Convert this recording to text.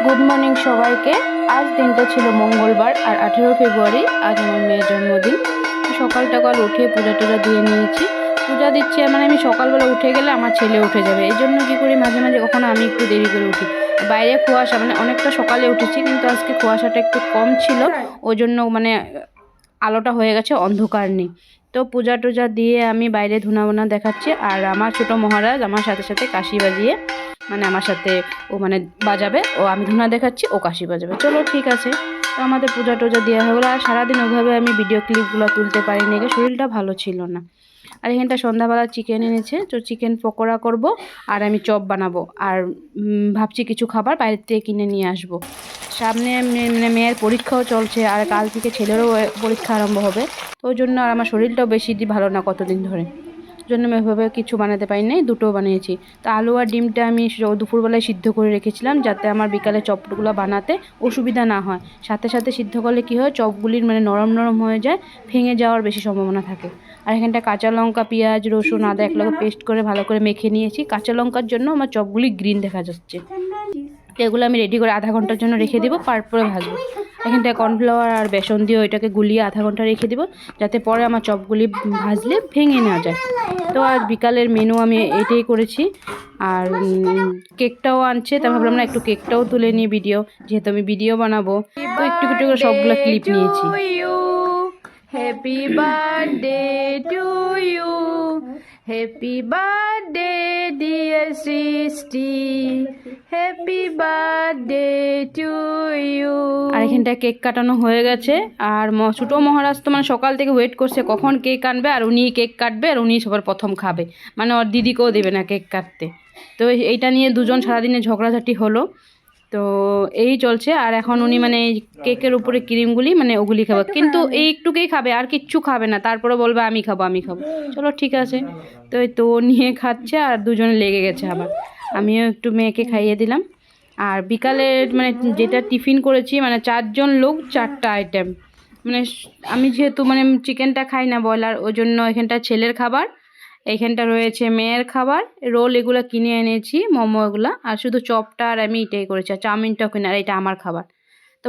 Good morning সবাইকে। আজ দিনটা ছিল মঙ্গলবার আর 18 ফেব্রুয়ারি আজ আমার মেয়ের জন্মদিন। সকাল টকাল উঠে পূজা টুজা দিয়ে নিয়েছি। পূজা দিচ্ছি মানে আমি সকালবেলা উঠে গেলে আমার ছেলে উঠে যাবে, এই জন্য কী করি মাঝে মাঝে কখনো আমি একটু দেরি করে উঠি। বাইরে কুয়াশা মানে অনেকটা সকালে উঠেছি, কিন্তু আজকে কুয়াশাটা একটু কম ছিল, ওই জন্য মানে আলোটা হয়ে গেছে, অন্ধকার নেই। তো পূজা টুজা দিয়ে আমি বাইরে ধুনা দেখাচ্ছি, আর আমার ছোটো মহারাজ আমার সাথে সাথে কাশি বাজিয়ে মানে আমার সাথে ও মানে বাজাবে, ও আমি ধুনা দেখাচ্ছি ও কাশি বাজাবে। চলো ঠিক আছে। তো আমাদের পূজা টুজা দেওয়া হয়ে গেলো। আর সারাদিন ওইভাবে আমি ভিডিও ক্লিপগুলো তুলতে পারিনি, শরীরটা ভালো ছিল না। আর এখানটা সন্ধ্যাবেলা চিকেন এনেছে, তো চিকেন পকোড়া করব আর আমি চপ বানাবো। আর ভাবছি কিছু খাবার বাইরের থেকে কিনে নিয়ে আসবো। সামনে মানে মেয়ের পরীক্ষাও চলছে, আর কাল থেকে ছেলেরও পরীক্ষা আরম্ভ হবে। তো ওই জন্য আর আমার শরীরটাও বেশি ভালো না কতদিন ধরে, জন্য আমি ওইভাবে কিছু বানাতে পারি নাই, দুটো বানিয়েছি। তো আলু আর ডিমটা আমি দুপুরবেলায় সিদ্ধ করে রেখেছিলাম, যাতে আমার বিকালে চপগুলো বানাতে অসুবিধা না হয়। সাথে সাথে সিদ্ধ করলে কী হয়, চপগুলির মানে নরম নরম হয়ে যায়, ভেঙে যাওয়ার বেশি সম্ভাবনা থাকে। আর এখানটা কাঁচা লঙ্কা, পেঁয়াজ, রসুন, আদা একলগে পেস্ট করে ভালো করে মেখে নিয়েছি। কাঁচা লঙ্কার জন্য আমার চপগুলি গ্রিন দেখা যাচ্ছে। তো এগুলো আমি রেডি করে আধা ঘন্টার জন্য রেখে দেবো, তারপরে ভাজবো। এখানটায় কর্নফ্লাওয়ার আর বেসন দিয়ে ওইটাকে গুলিয়ে আধা ঘন্টা রেখে দেবো, যাতে পরে আমার চপগুলি ভাজলে ভেঙে না যায়। তো আজ বিকালের মেনু আমি এটাই করেছি। আর কেকটাও আনছে, তা ভাবলাম না একটু কেকটাও তুলে নিই ভিডিও, যেহেতু আমি ভিডিও বানাবো। তো একটু একটু করে সবগুলো ক্লিপ নিয়েছি। Happy birthday to you, happy birthday dear Srishti, happy birthday to you. আর এখানটায় কেক কাটানো হয়ে গেছে। আর ছোটো মহারাজ তো মানে সকাল থেকে ওয়েট করছে কখন কেক আনবে, আর উনি কেক কাটবে, আর উনি সবার প্রথম খাবে, মানে ওর দিদিকেও দেবে না কেক কাটতে। তো এইটা নিয়ে দুজন সারাদিনে ঝগড়াঝাটি হলো। তো এই চলছে। আর এখন উনি মানে এই কেকের উপরে ক্রিমগুলি মানে ওগুলি খাবে, কিন্তু এই একটুকেই খাবে, আর কিচ্ছু খাবে না। তারপরে বলবে আমি খাবো আমি খাবো। চলো ঠিক আছে। তো এই তো নিয়ে খাচ্ছে, আর দুজনে লেগে গেছে। আবার আমিও একটু মেয়েকে খাইয়ে দিলাম। আর বিকালে মানে যেটা টিফিন করেছি, মানে 4 জন লোক 4টা আইটেম। মানে আমি যেহেতু মানে চিকেনটা খাই না ব্রয়লার, ওই জন্য এখানটা ছেলের খাবার, এইখানটা রয়েছে মেয়ের খাবার, রোল এগুলো কিনে এনেছি, মোমো এগুলো, আর শুধু চপটা আর আমি এটাই করেছি, আর চাউমিনটাও কিনে, আর এটা আমার খাবার। তো